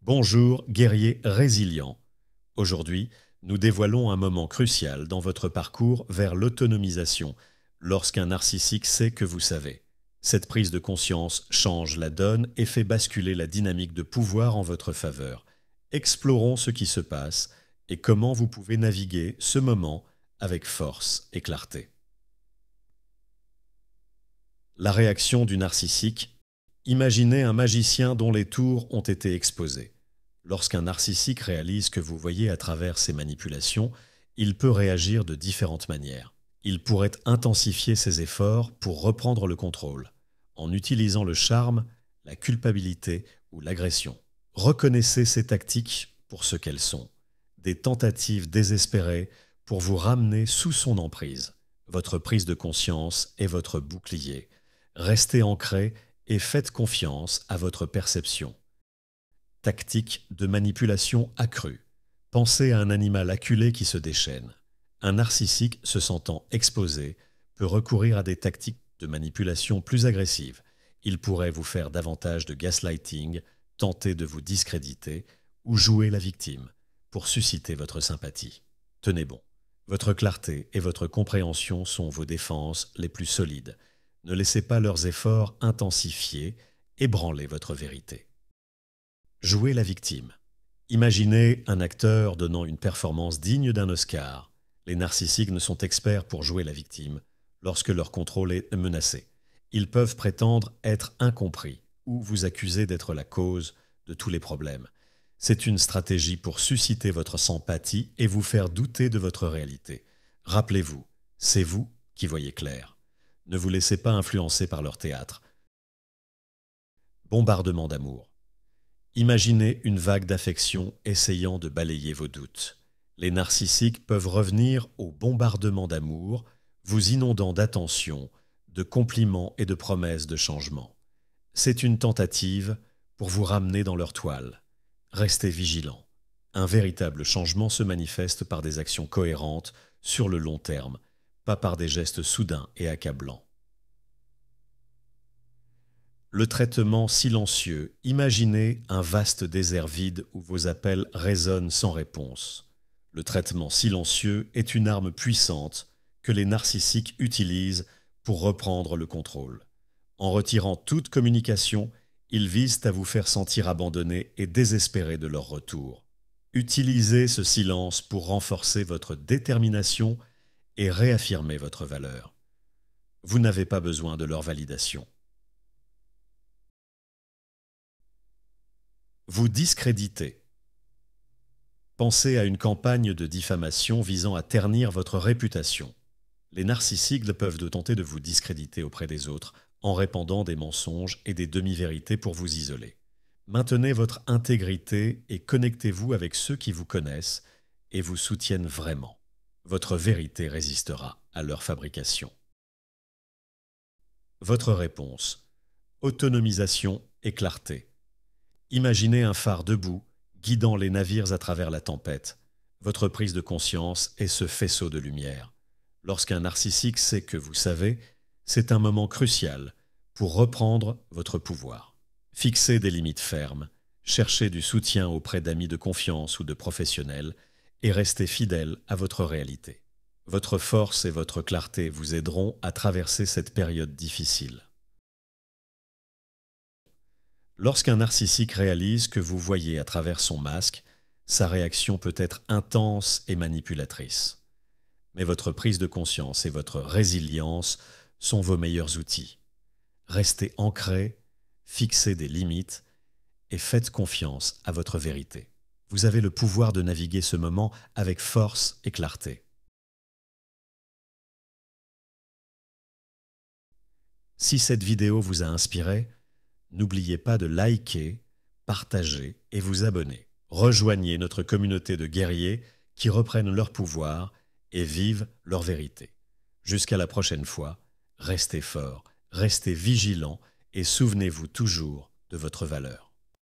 Bonjour, guerrier résilient. Aujourd'hui, nous dévoilons un moment crucial dans votre parcours vers l'autonomisation, lorsqu'un narcissique sait que vous savez. Cette prise de conscience change la donne et fait basculer la dynamique de pouvoir en votre faveur. Explorons ce qui se passe et comment vous pouvez naviguer ce moment avec force et clarté. La réaction du narcissique. Imaginez un magicien dont les tours ont été exposées. Lorsqu'un narcissique réalise que vous voyez à travers ses manipulations, il peut réagir de différentes manières. Il pourrait intensifier ses efforts pour reprendre le contrôle, en utilisant le charme, la culpabilité ou l'agression. Reconnaissez ces tactiques pour ce qu'elles sont, des tentatives désespérées pour vous ramener sous son emprise. Votre prise de conscience est votre bouclier. Restez ancré et faites confiance à votre perception. Tactique de manipulation accrue. Pensez à un animal acculé qui se déchaîne. Un narcissique se sentant exposé peut recourir à des tactiques de manipulation plus agressives. Il pourrait vous faire davantage de gaslighting, tenter de vous discréditer ou jouer la victime pour susciter votre sympathie. Tenez bon. Votre clarté et votre compréhension sont vos défenses les plus solides. Ne laissez pas leurs efforts intensifier, ébranler votre vérité. Jouez la victime. Imaginez un acteur donnant une performance digne d'un Oscar. Les narcissiques ne sont experts pour jouer la victime lorsque leur contrôle est menacé. Ils peuvent prétendre être incompris ou vous accuser d'être la cause de tous les problèmes. C'est une stratégie pour susciter votre sympathie et vous faire douter de votre réalité. Rappelez-vous, c'est vous qui voyez clair. Ne vous laissez pas influencer par leur théâtre. Bombardement d'amour. Imaginez une vague d'affection essayant de balayer vos doutes. Les narcissiques peuvent revenir au bombardement d'amour, vous inondant d'attention, de compliments et de promesses de changement. C'est une tentative pour vous ramener dans leur toile. Restez vigilant. Un véritable changement se manifeste par des actions cohérentes sur le long terme, pas par des gestes soudains et accablants. Le traitement silencieux. Imaginez un vaste désert vide où vos appels résonnent sans réponse. Le traitement silencieux est une arme puissante que les narcissiques utilisent pour reprendre le contrôle. En retirant toute communication, ils visent à vous faire sentir abandonné et désespéré de leur retour. Utilisez ce silence pour renforcer votre détermination et réaffirmer votre valeur. Vous n'avez pas besoin de leur validation. Vous discréditez. Pensez à une campagne de diffamation visant à ternir votre réputation. Les narcissiques peuvent tenter de vous discréditer auprès des autres en répandant des mensonges et des demi-vérités pour vous isoler. Maintenez votre intégrité et connectez-vous avec ceux qui vous connaissent et vous soutiennent vraiment. Votre vérité résistera à leur fabrication. Votre réponse. Autonomisation et clarté. Imaginez un phare debout, guidant les navires à travers la tempête. Votre prise de conscience est ce faisceau de lumière. Lorsqu'un narcissique sait que vous savez, c'est un moment crucial pour reprendre votre pouvoir. Fixez des limites fermes, cherchez du soutien auprès d'amis de confiance ou de professionnels et restez fidèle à votre réalité. Votre force et votre clarté vous aideront à traverser cette période difficile. Lorsqu'un narcissique réalise que vous voyez à travers son masque, sa réaction peut être intense et manipulatrice. Mais votre prise de conscience et votre résilience sont vos meilleurs outils. Restez ancré, fixez des limites et faites confiance à votre vérité. Vous avez le pouvoir de naviguer ce moment avec force et clarté. Si cette vidéo vous a inspiré, n'oubliez pas de liker, partager et vous abonner. Rejoignez notre communauté de guerriers qui reprennent leur pouvoir et vivent leur vérité. Jusqu'à la prochaine fois, restez forts, restez vigilants et souvenez-vous toujours de votre valeur.